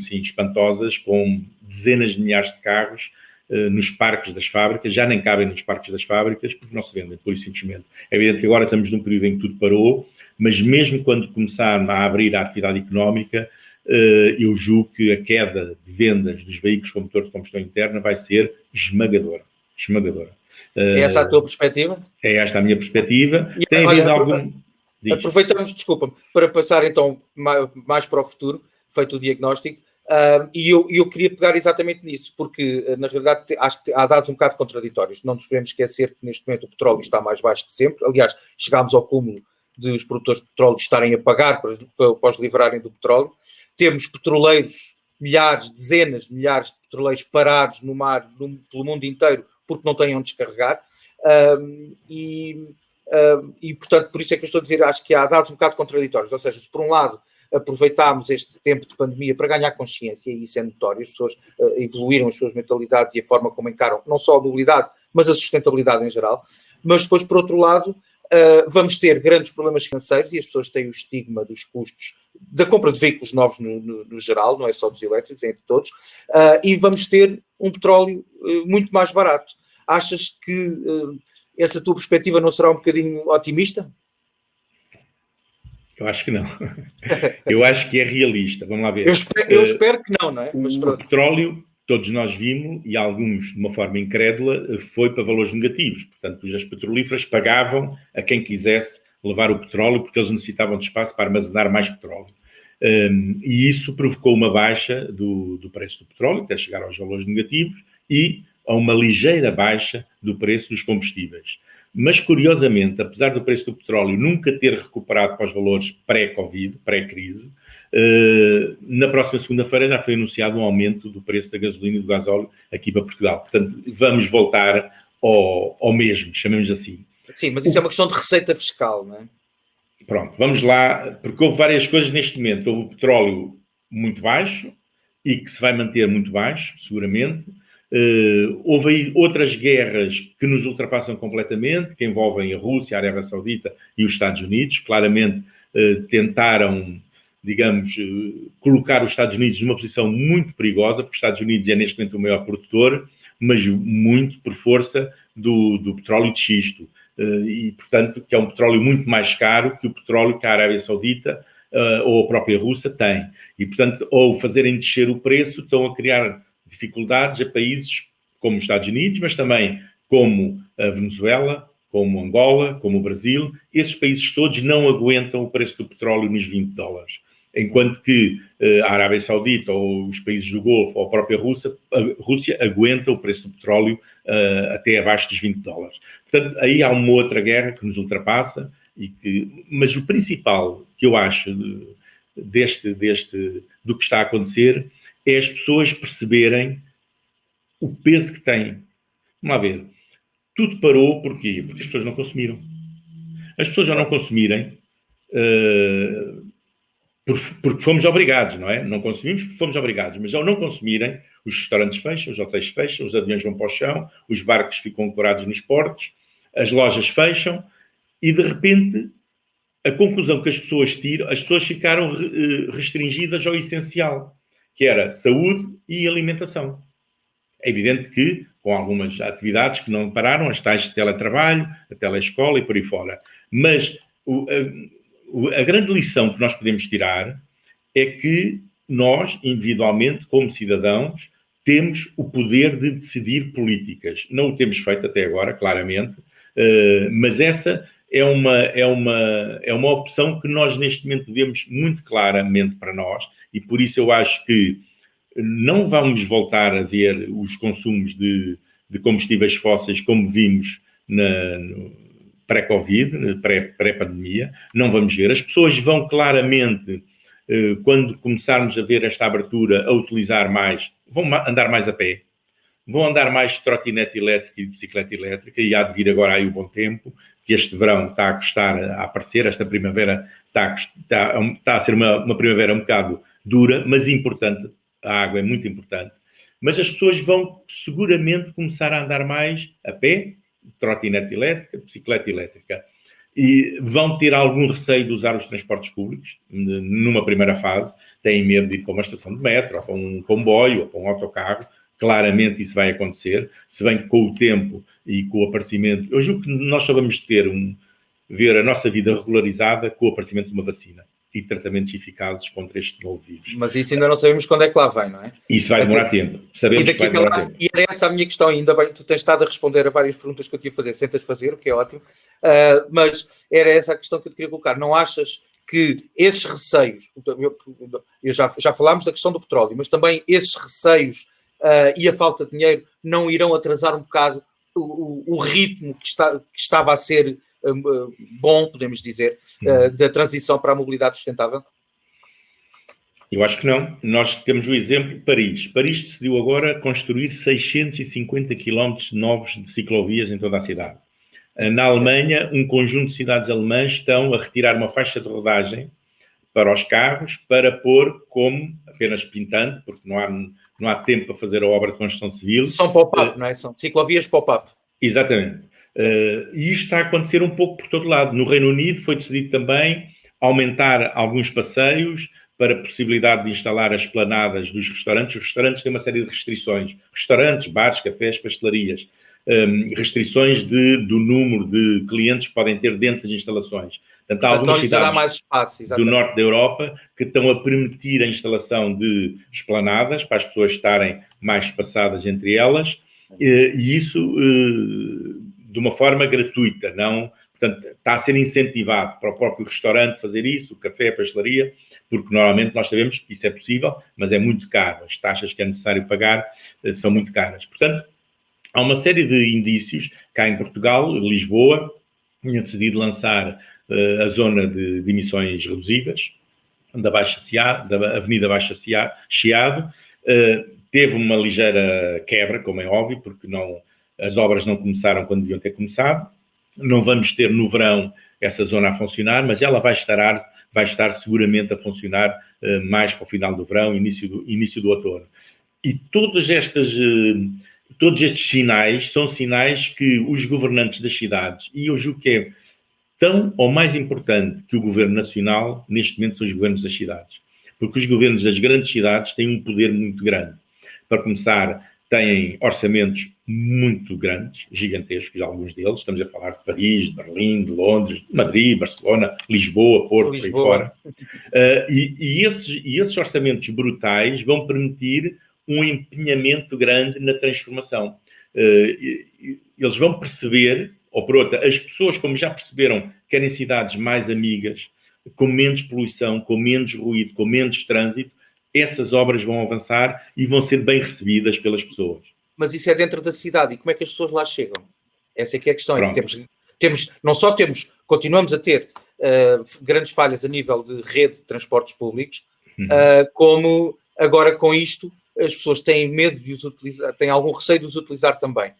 sim, espantosas, com dezenas de milhares de carros nos parques das fábricas, já nem cabem nos parques das fábricas, porque não se vendem, por isso simplesmente. É evidente que agora estamos num período em que tudo parou, mas mesmo quando começar a abrir a atividade económica, eu julgo que a queda de vendas dos veículos com motor de combustão interna vai ser esmagadora. É essa a tua perspectiva? É esta a minha perspectiva. E, tem havido algum... Aproveitamos, desculpa-me, para passar então mais para o futuro, feito o diagnóstico, e eu queria pegar exatamente nisso, porque na realidade acho que há dados um bocado contraditórios. Não nos podemos esquecer que neste momento o petróleo está mais baixo que sempre. Aliás, chegámos ao cúmulo de os produtores de petróleo estarem a pagar para os livrarem do petróleo. Temos petroleiros, dezenas de milhares de petroleiros parados no mar, pelo mundo inteiro, porque não têm onde descarregar. E, portanto, por isso é que eu estou a dizer, acho que há dados um bocado contraditórios. Ou seja, se por um lado aproveitámos este tempo de pandemia para ganhar consciência, e isso é notório, as pessoas evoluíram as suas mentalidades e a forma como encaram não só a mobilidade, mas a sustentabilidade em geral. Mas depois, por outro lado, vamos ter grandes problemas financeiros e as pessoas têm o estigma dos custos da compra de veículos novos no geral, não é só dos elétricos, é entre todos, e vamos ter um petróleo muito mais barato. Achas que essa tua perspectiva não será um bocadinho otimista? Eu acho que não. Eu acho que é realista. Vamos lá ver. Eu espero que não é? Mas o petróleo, todos nós vimos, e alguns de uma forma incrédula, foi para valores negativos. Portanto, as petrolíferas pagavam a quem quisesse levar o petróleo porque eles necessitavam de espaço para armazenar mais petróleo. E isso provocou uma baixa do preço do petróleo, até chegar aos valores negativos, e a uma ligeira baixa do preço dos combustíveis. Mas, curiosamente, apesar do preço do petróleo nunca ter recuperado para os valores pré-Covid, pré-crise, na próxima segunda-feira já foi anunciado um aumento do preço da gasolina e do gasóleo aqui para Portugal. Portanto, vamos voltar ao mesmo, chamemos assim. Sim, mas isso é uma questão de receita fiscal, não é? Pronto, vamos lá, porque houve várias coisas neste momento. Houve o petróleo muito baixo e que se vai manter muito baixo, seguramente. Houve aí outras guerras que nos ultrapassam completamente, que envolvem a Rússia, a Arábia Saudita e os Estados Unidos. Claramente tentaram, digamos, colocar os Estados Unidos numa posição muito perigosa, porque os Estados Unidos é neste momento o maior produtor, mas muito por força do petróleo de xisto. E, portanto, que é um petróleo muito mais caro que o petróleo que a Arábia Saudita ou a própria Rússia tem. E, portanto, ao fazerem descer o preço, estão a criar dificuldades a países como os Estados Unidos, mas também como a Venezuela, como Angola, como o Brasil. Esses países todos não aguentam o preço do petróleo nos $20. Enquanto que a Arábia Saudita ou os países do Golfo ou a própria Rússia aguenta o preço do petróleo até abaixo dos $20. Portanto, aí há uma outra guerra que nos ultrapassa, mas o principal que eu acho do que está a acontecer é as pessoas perceberem o peso que têm. Vamos lá ver. Tudo parou porquê? Porque as pessoas não consumiram. As pessoas já não consumirem porque fomos obrigados, não é? Não consumimos porque fomos obrigados, mas ao não consumirem, os restaurantes fecham, os hotéis fecham, os aviões vão para o chão, os barcos ficam ancorados nos portos, as lojas fecham e, de repente, a conclusão que as pessoas tiram, as pessoas ficaram restringidas ao essencial, que era saúde e alimentação. É evidente que, com algumas atividades que não pararam, as tais de teletrabalho, a teleescola e por aí fora. Mas a grande lição que nós podemos tirar é que nós, individualmente, como cidadãos, temos o poder de decidir políticas. Não o temos feito até agora, claramente, mas essa é uma opção que nós, neste momento, vemos muito claramente para nós, e por isso eu acho que não vamos voltar a ver os consumos de combustíveis fósseis como vimos no pré-Covid, pré-pandemia. Não vamos ver. As pessoas vão claramente, quando começarmos a ver esta abertura, a utilizar mais, vão andar mais a pé, vão andar mais de trotinete elétrica e de bicicleta elétrica, e há de vir agora aí o bom tempo, que este verão está a custar a aparecer, esta primavera está a ser uma primavera um bocado dura, mas importante. A água é muito importante. Mas as pessoas vão seguramente começar a andar mais a pé, trotinete elétrica, bicicleta elétrica. E vão ter algum receio de usar os transportes públicos, numa primeira fase. Têm medo de ir para uma estação de metro, ou para um comboio, ou para um autocarro. Claramente isso vai acontecer. Se bem que com o tempo e com o aparecimento... Eu julgo que nós só vamos ver a nossa vida regularizada com o aparecimento de uma vacina e tratamentos eficazes contra este novo vírus. Mas isso ainda não sabemos quando é que lá vem, não é? Isso vai demorar tempo. Sabemos que vai demorar tempo. E era essa a minha questão, ainda bem, tu tens estado a responder a várias perguntas que eu te ia fazer, sentas fazer, o que é ótimo, mas era essa a questão que eu te queria colocar. Não achas que esses receios, já falámos da questão do petróleo, mas também esses receios e a falta de dinheiro não irão atrasar um bocado o ritmo que estava a ser bom, podemos dizer, da transição para a mobilidade sustentável? Eu acho que não. Nós temos o exemplo de Paris. Paris decidiu agora construir 650 quilómetros novos de ciclovias em toda a cidade. Na Alemanha, um conjunto de cidades alemãs estão a retirar uma faixa de rodagem para os carros, para pôr como, apenas pintando, porque não há tempo para fazer a obra de construção civil. São pop-up, não é? São ciclovias pop-up. Exatamente. E isto está a acontecer um pouco por todo lado. No Reino Unido foi decidido também aumentar alguns passeios para a possibilidade de instalar as esplanadas dos restaurantes. Os restaurantes têm uma série de restrições. Restaurantes, bares, cafés, pastelarias. Restrições do número de clientes que podem ter dentro das instalações. Portanto, há algumas cidades mais espaço, do norte da Europa que estão a permitir a instalação de esplanadas para as pessoas estarem mais espaçadas entre elas, e isso de uma forma gratuita, não, portanto, está a ser incentivado para o próprio restaurante fazer isso, o café, a pastelaria, porque normalmente nós sabemos que isso é possível, mas é muito caro, as taxas que é necessário pagar são muito caras. Portanto, há uma série de indícios, cá em Portugal, Lisboa, tinha decidido lançar a zona de emissões reduzidas da Avenida Baixa Chiado. Teve uma ligeira quebra, como é óbvio, porque as obras não começaram quando deviam ter começado. Não vamos ter no verão essa zona a funcionar, mas ela vai estar seguramente a funcionar mais para o final do verão, início do outono. E todos estes sinais são sinais que os governantes das cidades, e eu julgo que é tão ou mais importante que o governo nacional, neste momento, são os governos das cidades. Porque os governos das grandes cidades têm um poder muito grande. Para começar, têm orçamentos muito grandes, gigantescos, alguns deles. Estamos a falar de Paris, de Berlim, de Londres, de Madrid, Barcelona, Lisboa, Porto, por aí fora. E esses orçamentos brutais vão permitir um empenhamento grande na transformação. Eles vão perceber, ou por outra, as pessoas, como já perceberam, querem cidades mais amigas, com menos poluição, com menos ruído, com menos trânsito. Essas obras vão avançar e vão ser bem recebidas pelas pessoas. Mas isso é dentro da cidade. E como é que as pessoas lá chegam? Essa é que é a questão. Continuamos a ter grandes falhas a nível de rede de transportes públicos, como agora com isto as pessoas têm medo de os utilizar, têm algum receio de os utilizar também.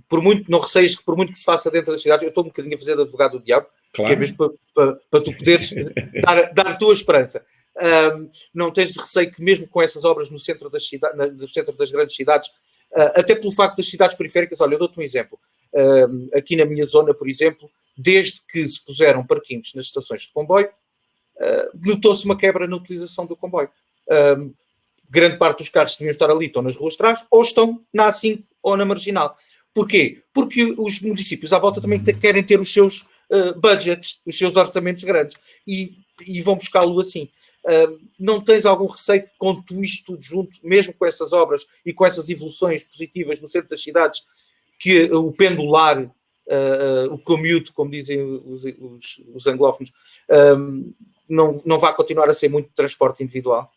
Por muito que se faça dentro das cidades, eu estou um bocadinho a fazer de advogado do diabo, claro. Que é mesmo para tu poderes dar a tua esperança. Não tens receio que mesmo com essas obras no centro das grandes cidades, até pelo facto das cidades periféricas, olha, eu dou-te um exemplo. Aqui na minha zona, por exemplo, desde que se puseram parquinhos nas estações de comboio, notou-se uma quebra na utilização do comboio. Grande parte dos carros que deviam estar ali estão nas ruas de trás, ou estão na A5 ou na Marginal. Porquê? Porque os municípios à volta também querem ter os seus budgets, os seus orçamentos grandes, e vão buscá-lo assim. Não tens algum receio que, com isto tudo junto, mesmo com essas obras e com essas evoluções positivas no centro das cidades, que o pendular, o commute, como dizem os anglófonos, não vai continuar a ser muito transporte individual?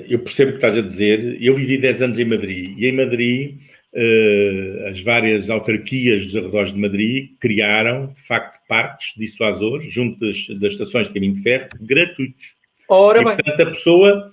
Eu percebo o que estás a dizer. Eu vivi 10 anos em Madrid, e em Madrid as várias autarquias dos arredores de Madrid criaram, de facto, parques dissuasores junto das estações de caminho de ferro, gratuitos. Ora bem. Portanto, a pessoa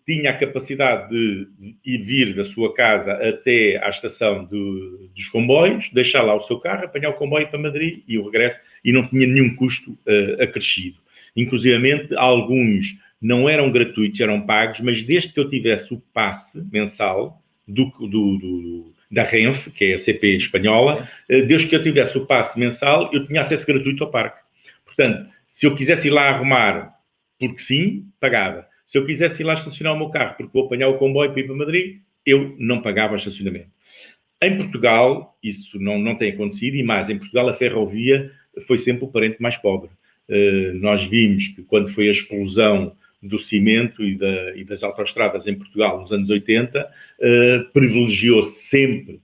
tinha a capacidade de ir vir da sua casa até à estação dos comboios, deixar lá o seu carro, apanhar o comboio para Madrid e o regresso, e não tinha nenhum custo acrescido. Inclusivamente, alguns não eram gratuitos, eram pagos, mas desde que eu tivesse o passe mensal da Renfe, que é a CP espanhola, desde que eu tivesse o passe mensal, eu tinha acesso gratuito ao parque. Portanto, se eu quisesse ir lá arrumar, porque sim, pagava. Se eu quisesse ir lá estacionar o meu carro, porque vou apanhar o comboio para ir para Madrid, eu não pagava o estacionamento. Em Portugal, isso não tem acontecido, e mais, em Portugal a ferrovia foi sempre o parente mais pobre. Nós vimos que quando foi a explosão do cimento e das autoestradas em Portugal nos anos 80, privilegiou sempre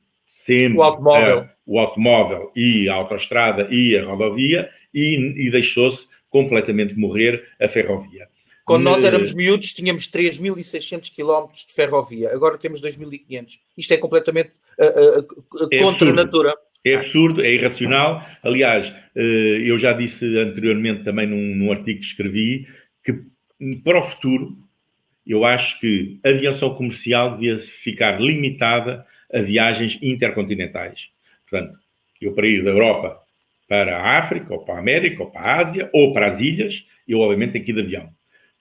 o automóvel e a autoestrada e a rodovia, e deixou-se completamente morrer a ferrovia. Quando nós éramos miúdos, tínhamos 3.600 km de ferrovia. Agora temos 2.500. Isto é completamente contra a natura. É absurdo, é irracional. Aliás, eu já disse anteriormente também num artigo que escrevi que, para o futuro, eu acho que a aviação comercial devia ficar limitada a viagens intercontinentais. Portanto, eu para ir da Europa para a África, ou para a América, ou para a Ásia, ou para as ilhas, eu obviamente tenho que ir de avião.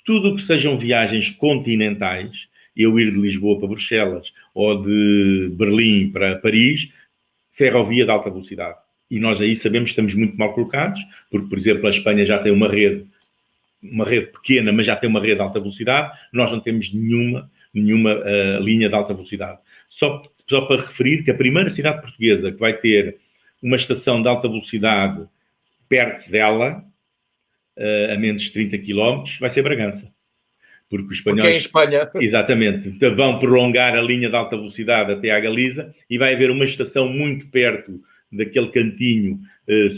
Tudo o que sejam viagens continentais, eu ir de Lisboa para Bruxelas, ou de Berlim para Paris, ferrovia de alta velocidade. E nós aí sabemos que estamos muito mal colocados, porque, por exemplo, a Espanha já tem uma rede pequena, mas já tem uma rede de alta velocidade, nós não temos nenhuma linha de alta velocidade. Só para referir que a primeira cidade portuguesa que vai ter uma estação de alta velocidade perto dela, a menos de 30 km, vai ser Bragança. Porque os espanhóis... Porque é em Espanha. Exatamente. Vão prolongar a linha de alta velocidade até à Galiza e vai haver uma estação muito perto daquele cantinho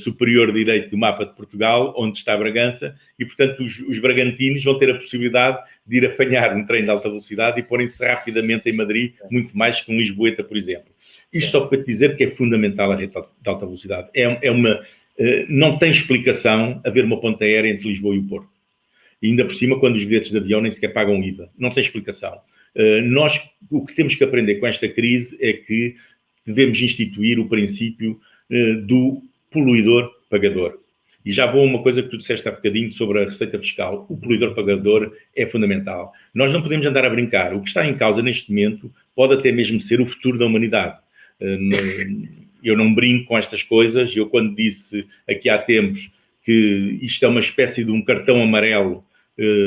superior direito do mapa de Portugal, onde está Bragança, e, portanto, os bragantinos vão ter a possibilidade de ir apanhar um trem de alta velocidade e porem-se rapidamente em Madrid, muito mais que um Lisboeta, por exemplo. Isto só para te dizer que é fundamental a rede de alta velocidade. Não tem explicação haver uma ponte aérea entre Lisboa e o Porto. E ainda por cima, quando os bilhetes de avião nem sequer pagam IVA. Não tem explicação. Nós, o que temos que aprender com esta crise é que devemos instituir o princípio do poluidor-pagador. E já vou a uma coisa que tu disseste há bocadinho sobre a receita fiscal. O poluidor-pagador é fundamental. Nós não podemos andar a brincar. O que está em causa neste momento pode até mesmo ser o futuro da humanidade. Eu não brinco com estas coisas. Eu, quando disse aqui há tempos que isto é uma espécie de um cartão amarelo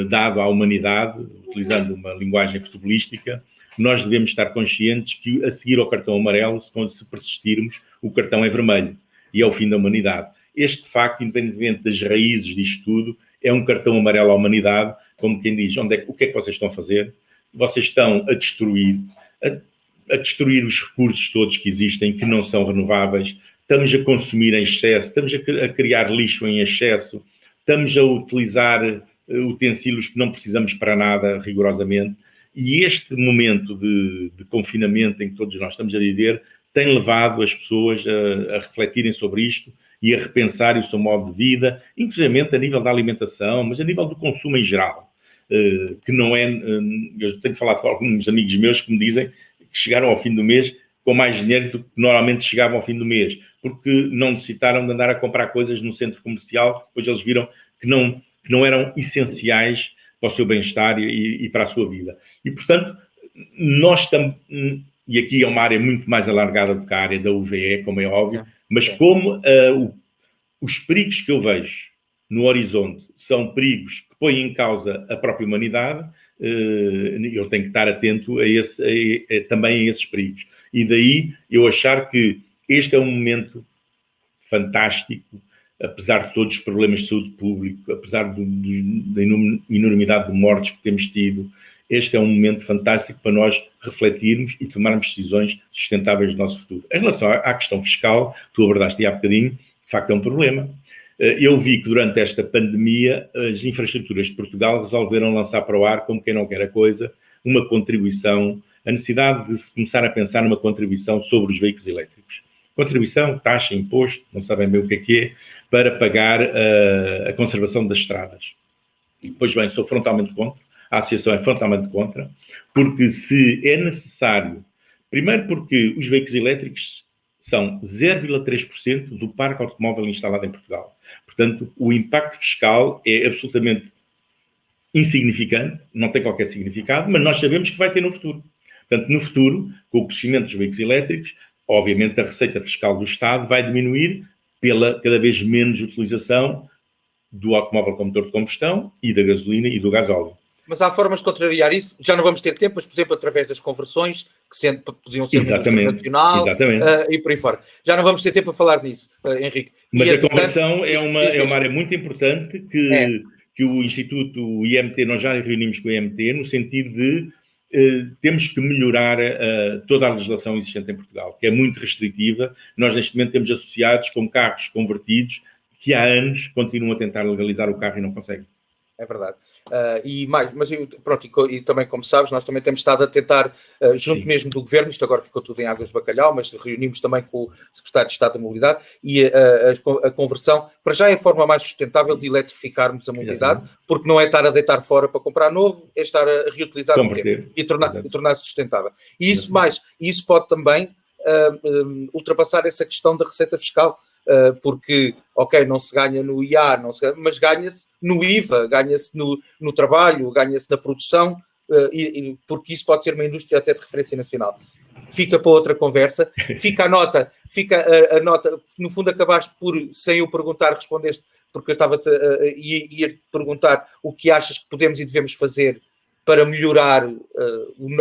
dado à humanidade, utilizando uma linguagem futebolística, nós devemos estar conscientes que, a seguir ao cartão amarelo, se persistirmos, o cartão é vermelho. E é o fim da humanidade. Este, de facto, independentemente das raízes disto tudo, é um cartão amarelo à humanidade, como quem diz, o que é que vocês estão a fazer? Vocês estão a destruir os recursos todos que existem, que não são renováveis, estamos a consumir em excesso, estamos a criar lixo em excesso, estamos a utilizar utensílios que não precisamos para nada, rigorosamente, e este momento de confinamento em que todos nós estamos a viver tem levado as pessoas a refletirem sobre isto e a repensarem o seu modo de vida, inclusive a nível da alimentação, mas a nível do consumo em geral, que não é... Eu tenho falado com alguns amigos meus que me dizem que chegaram ao fim do mês com mais dinheiro do que normalmente chegavam ao fim do mês, porque não necessitaram de andar a comprar coisas no centro comercial, depois eles viram que não eram essenciais para o seu bem-estar e para a sua vida. E, portanto, nós estamos... E aqui é uma área muito mais alargada do que a área da UVE, como é óbvio, mas como os perigos que eu vejo no horizonte são perigos que põem em causa a própria humanidade, eu tenho que estar atento também a esses perigos. E daí eu achar que este é um momento fantástico, apesar de todos os problemas de saúde pública, apesar da enormidade de mortes que temos tido, este é um momento fantástico para nós refletirmos e tomarmos decisões sustentáveis do nosso futuro. Em relação à questão fiscal, tu abordaste há bocadinho, de facto é um problema. Eu vi que durante esta pandemia as infraestruturas de Portugal resolveram lançar para o ar, como quem não quer a coisa, uma contribuição, a necessidade de se começar a pensar numa contribuição sobre os veículos elétricos. Contribuição, taxa, imposto, não sabem bem o que é, para pagar a conservação das estradas. Pois bem, sou frontalmente contra. A associação é frontalmente contra, porque se é necessário... Primeiro porque os veículos elétricos são 0,3% do parque automóvel instalado em Portugal. Portanto, o impacto fiscal é absolutamente insignificante, não tem qualquer significado, mas nós sabemos que vai ter no futuro. Portanto, no futuro, com o crescimento dos veículos elétricos, obviamente a receita fiscal do Estado vai diminuir pela cada vez menos utilização do automóvel com motor de combustão e da gasolina e do gasóleo. Mas há formas de contrariar isso. Já não vamos ter tempo, mas, por exemplo, através das conversões, que podiam ser no indústria nacional e por aí fora. Já não vamos ter tempo a falar nisso, Henrique. Mas a conversão é uma área muito importante que o Instituto, o IMT, nós já reunimos com o IMT, no sentido de temos que melhorar toda a legislação existente em Portugal, que é muito restritiva. Nós, neste momento, temos associados com carros convertidos que há anos continuam a tentar legalizar o carro e não conseguem. É verdade. E também, como sabes, nós também temos estado a tentar, junto mesmo do Governo, isto agora ficou tudo em águas de bacalhau, mas reunimos também com o Secretário de Estado da Mobilidade e a conversão, para já é a forma mais sustentável de eletrificarmos a mobilidade, porque não é estar a deitar fora para comprar novo, é estar a reutilizar o que temos e tornar-se sustentável. E isso pode também ultrapassar essa questão da receita fiscal, porque, ok, não se ganha no IA, mas ganha-se no IVA, ganha-se no trabalho, ganha-se na produção, porque isso pode ser uma indústria até de referência nacional. Fica para outra conversa, fica a nota, no fundo acabaste por, sem eu perguntar, respondeste, porque eu estava ia perguntar o que achas que podemos e devemos fazer para melhorar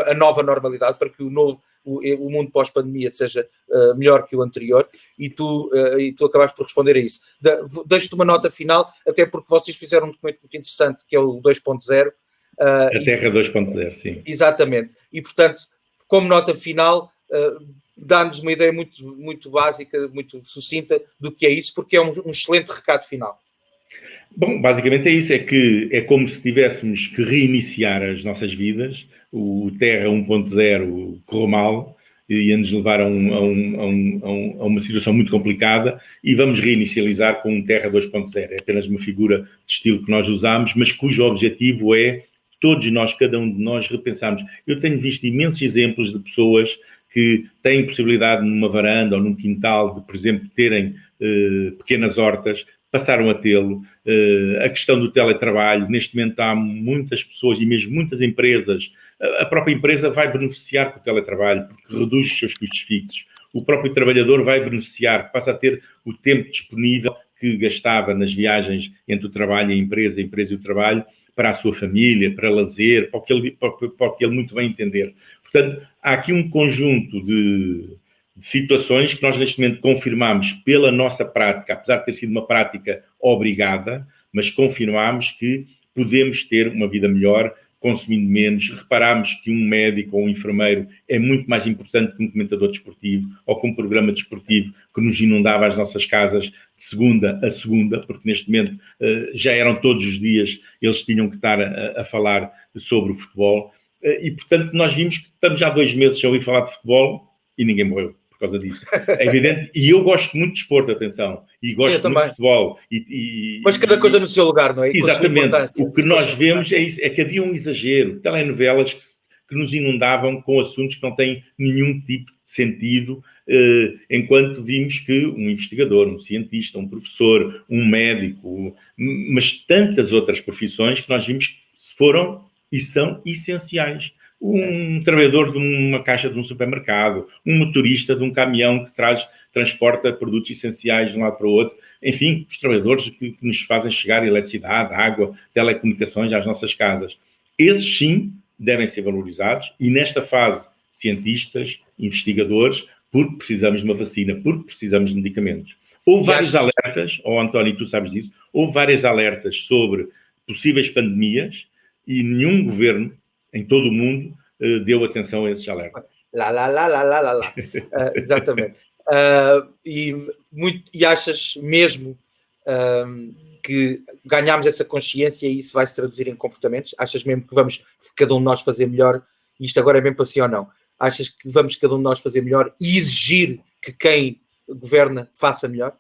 a nova normalidade, para que o mundo pós-pandemia seja melhor que o anterior, e tu acabaste por responder a isso. Deixo-te uma nota final, até porque vocês fizeram um documento muito interessante, que é o 2.0. A Terra 2.0, sim. Exatamente. E, portanto, como nota final, dá-nos uma ideia muito, muito básica, muito sucinta do que é isso, porque é um excelente recado final. Bom, basicamente é isso, é como se tivéssemos que reiniciar as nossas vidas. O Terra 1.0 correu mal e ia-nos levar a uma situação muito complicada e vamos reinicializar com um Terra 2.0. É apenas uma figura de estilo que nós usamos, mas cujo objetivo é todos nós, cada um de nós, repensarmos. Eu tenho visto imensos exemplos de pessoas que têm possibilidade numa varanda ou num quintal de, por exemplo, terem pequenas hortas, passaram a tê-lo. A questão do teletrabalho, neste momento há muitas pessoas e mesmo muitas empresas, a própria empresa vai beneficiar com o teletrabalho, porque reduz os seus custos fixos. O próprio trabalhador vai beneficiar, passa a ter o tempo disponível que gastava nas viagens entre o trabalho e a empresa e o trabalho, para a sua família, para lazer, para o que ele muito bem entender. Portanto, há aqui um conjunto de situações que nós neste momento confirmamos pela nossa prática, apesar de ter sido uma prática obrigada, mas confirmamos que podemos ter uma vida melhor, consumindo menos. Reparamos que um médico ou um enfermeiro é muito mais importante que um comentador desportivo ou que um programa desportivo que nos inundava as nossas casas de segunda a segunda, porque neste momento já eram todos os dias, eles tinham que estar a falar sobre o futebol. E, portanto, nós vimos que estamos já há 2 meses sem ouvir falar de futebol e ninguém morreu por causa disso. É evidente. E eu gosto muito de desporto, atenção. E gosto muito de futebol. Mas cada coisa no seu lugar, não é? E exatamente. O que nós vemos é isso, é que havia um exagero. Telenovelas que nos inundavam com assuntos que não têm nenhum tipo de sentido, enquanto vimos que um investigador, um cientista, um professor, um médico, mas tantas outras profissões que nós vimos que foram e são essenciais. Um trabalhador de uma caixa de um supermercado, um motorista de um caminhão que transporta produtos essenciais de um lado para o outro, enfim, os trabalhadores que nos fazem chegar eletricidade, água, telecomunicações às nossas casas. Esses, sim, devem ser valorizados e, nesta fase, cientistas, investigadores, porque precisamos de uma vacina, porque precisamos de medicamentos. Houve vários alertas, António, tu sabes disso, houve vários alertas sobre possíveis pandemias e nenhum governo em todo o mundo deu atenção a esses alertas. Exatamente. E achas mesmo que ganhámos essa consciência e isso vai se traduzir em comportamentos? Achas mesmo que vamos cada um de nós fazer melhor? Isto agora é bem para si ou não? Achas que vamos cada um de nós fazer melhor e exigir que quem governa faça melhor?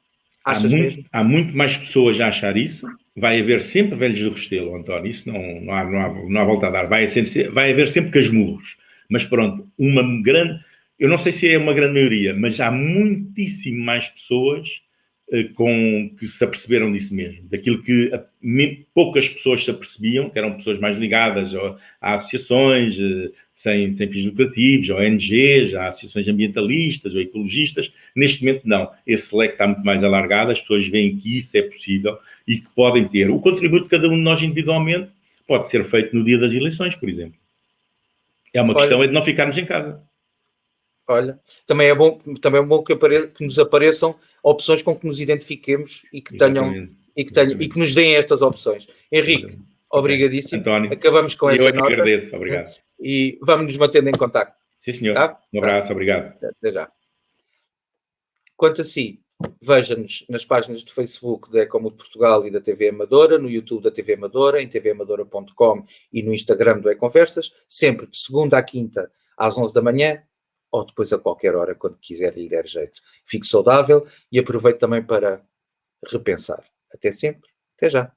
Achas mesmo? Há muito mais pessoas a achar isso. Vai haver sempre velhos do Restelo, António. Isso não há volta a dar. Vai haver sempre casmurros. Mas pronto, eu não sei se é uma grande maioria, mas há muitíssimo mais pessoas que se aperceberam disso mesmo. Daquilo que poucas pessoas se apercebiam, que eram pessoas mais ligadas a associações sem fins lucrativos, a ONGs, a associações ambientalistas ou ecologistas. Neste momento, não. Esse leque está muito mais alargado, as pessoas veem que isso é possível e que podem ter. O contributo de cada um de nós individualmente pode ser feito no dia das eleições, por exemplo. É uma questão de não ficarmos em casa. Olha, também é bom que nos apareçam opções com que nos identifiquemos e que que nos deem estas opções. Henrique, obrigadíssimo. António, acabamos com essa nota. Eu agradeço, obrigado. E vamos nos mantendo em contacto. Sim, senhor. Tá? Um abraço, obrigado. Até já. Quanto a si, veja-nos nas páginas do Facebook da Ecomood Portugal e da TV Amadora, no YouTube da TV Amadora, em tvamadora.com e no Instagram do E-Conversas, sempre de segunda à quinta às 11 da manhã, ou depois a qualquer hora, quando quiser e lhe der jeito. Fique saudável e aproveite também para repensar. Até sempre. Até já.